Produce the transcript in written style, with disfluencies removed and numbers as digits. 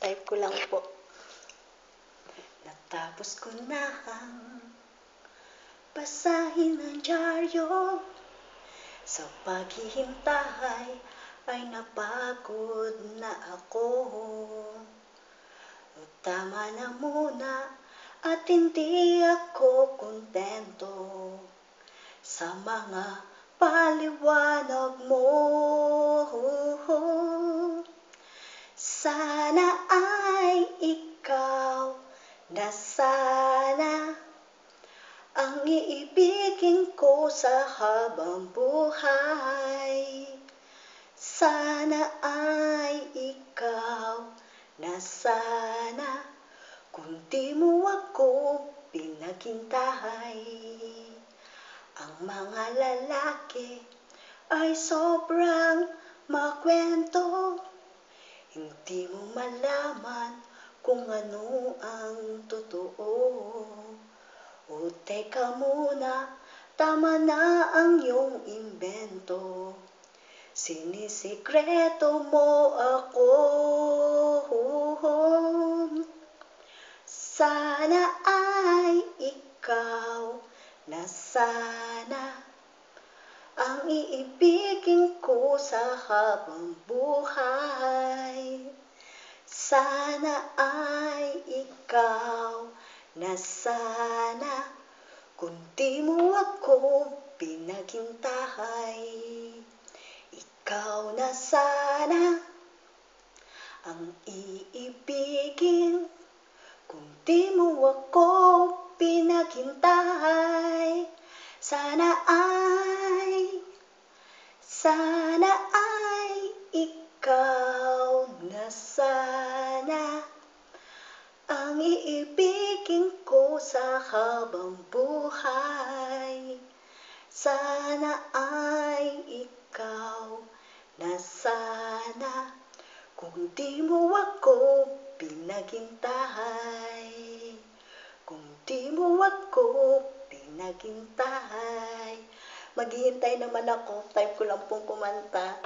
Type ko lang po. Natapos ko na ang basahin ang dyaryo. Sa paghihintay ay napagod na ako. Tama na muna at hindi ako kontento sa mga paliwanag mo. Sana ay ikaw na sana ang iibigin ko sa habang buhay. Sana ay ikaw na sana kung di mo ako pinaghintay. Ang mga lalaki ay sobrang makwento. Hindi mo malaman kung ano ang totoo. O teka muna, tama na ang iyong imbento. Sinisikreto mo ako. Sana ay ikaw na sana ang iibigin ko sa habang buhay. Sana ay ikaw na sana kung di mo ako pinaghintay. Ikaw na sana ang iibigin kung di mo ako pinaghintay. Sana ay ikaw na sana ang iibigin ko sa habang buhay. Sana ay ikaw na sana kung di mo ako pinaghintay. Kung di mo ako pinaghintay. Maghihintay naman ako. Type ko lang pong kumanta.